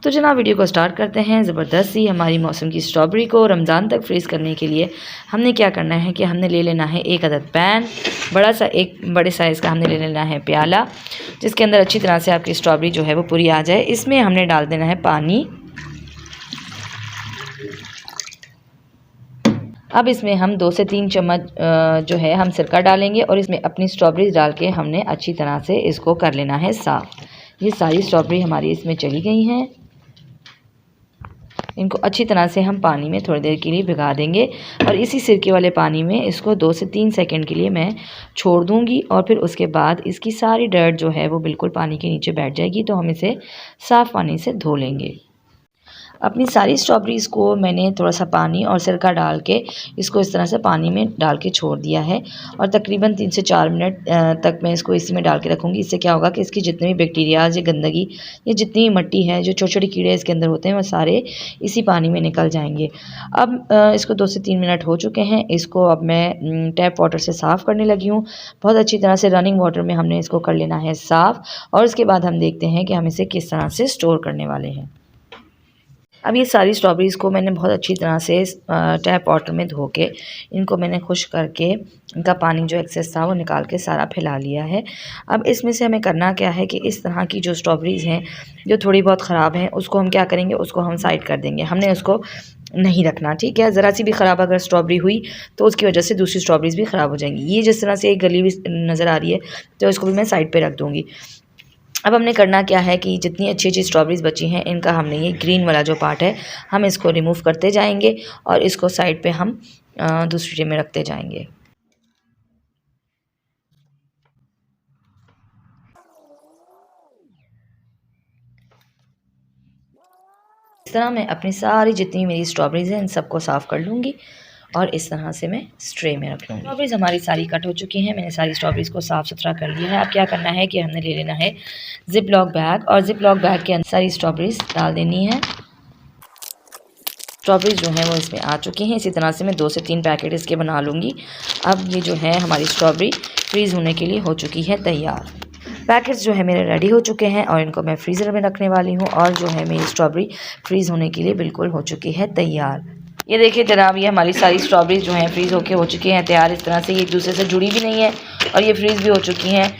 तो जनाब वीडियो को स्टार्ट करते हैं। ज़बरदस्त सी हमारी मौसम की स्ट्रॉबेरी को रमज़ान तक फ्रीज़ करने के लिए हमने क्या करना है कि हमने ले लेना है एक अदद पैन, एक बड़े साइज़ का हमने ले लेना है प्याला, जिसके अंदर अच्छी तरह से आपकी स्ट्रॉबेरी जो है वो पूरी आ जाए। इसमें हमने डाल देना है पानी। अब इसमें हम 2 से 3 चम्मच जो है हम सिरका डालेंगे और इसमें अपनी स्ट्रॉबेरी डाल के हमने अच्छी तरह से इसको कर लेना है साफ़। ये सारी स्ट्रॉबेरी हमारी इसमें चली गई हैं। इनको अच्छी तरह से हम पानी में थोड़ी देर के लिए भिगा देंगे और इसी सिरके वाले पानी में इसको 2 से 3 सेकंड के लिए मैं छोड़ दूंगी और फिर उसके बाद इसकी सारी डर्ट जो है वो बिल्कुल पानी के नीचे बैठ जाएगी। तो हम इसे साफ़ पानी से धो लेंगे। अपनी सारी स्ट्रॉबेरीज़ को मैंने थोड़ा सा पानी और सिरका डाल के इसको इस तरह से पानी में डाल के छोड़ दिया है और तकरीबन 3 से 4 मिनट तक मैं इसको इसी में डाल के रखूँगी। इससे क्या होगा कि इसकी जितनी भी बैक्टीरियाज़ या गंदगी या जितनी भी मिट्टी है, जो छोटे-छोटे कीड़े इसके अंदर होते हैं, वो सारे इसी पानी में निकल जाएंगे। अब इसको 2 से 3 मिनट हो चुके हैं। इसको अब मैं टैप वाटर से साफ़ करने लगी हूँ। बहुत अच्छी तरह से रनिंग वाटर में हमने इसको कर लेना है साफ़ और उसके बाद हम देखते हैं कि हम इसे किस तरह से स्टोर करने वाले हैं। अब ये सारी स्ट्रॉबेरीज़ को मैंने बहुत अच्छी तरह से टैप वाटर में धो के इनको मैंने खुश्क करके इनका पानी जो एक्सेस था वो निकाल के सारा फैला लिया है। अब इसमें से हमें करना क्या है कि इस तरह की जो स्ट्रॉबेरीज़ हैं जो थोड़ी बहुत ख़राब हैं उसको हम क्या करेंगे, उसको हम साइड कर देंगे। हमने उसको नहीं रखना, ठीक है। ज़रा सी भी ख़राब अगर स्ट्रॉबेरी हुई तो उसकी वजह से दूसरी स्ट्रॉबेरीज़ भी ख़राब हो जाएंगी। ये जिस तरह से एक गली हुई नज़र आ रही है तो इसको भी मैं साइड पर रख दूँगी। अब हमने करना क्या है कि जितनी अच्छी स्ट्रॉबेरीज़ बची हैं इनका हमने ये ग्रीन वाला जो पार्ट है हम इसको रिमूव करते जाएंगे और इसको साइड पे हम दूसरी ट्रे में रखते जाएंगे। इस तरह मैं अपनी सारी जितनी मेरी स्ट्रॉबेरीज़ हैं इन सबको साफ़ कर लूँगी और इस तरह से मैं ट्रे में रख लूँगी। स्ट्रॉबेरीज़ हमारी सारी कट हो चुकी हैं। मैंने सारी स्ट्रॉबेरीज़ को साफ़ सुथरा कर लिया है। अब क्या करना है कि हमने ले लेना है ज़िप लॉक बैग और ज़िप लॉक बैग के अंदर सारी स्ट्रॉबेरीज़ डाल देनी है। स्ट्रॉबेरीज़ जो हैं वो इसमें आ चुकी हैं। इसी तरह से मैं 2 से 3 पैकेट इसके बना लूँगी। अब ये जो है हमारी स्ट्रॉबेरी फ्रीज़ होने के लिए हो चुकी है तैयार। पैकेट्स जो है मेरे रेडी हो चुके हैं और इनको मैं फ्रीज़र में रखने वाली हूँ और जो है मेरी स्ट्रॉबेरी फ्रीज़ होने के लिए बिल्कुल हो चुकी है तैयार। ये देखिए जनाब, ये हमारी सारी स्ट्रॉबेरीज़ जो हैं फ्रीज़ होके हो चुकी हैं तैयार। इस तरह से ये एक दूसरे से जुड़ी भी नहीं है और ये फ्रीज़ भी हो चुकी हैं।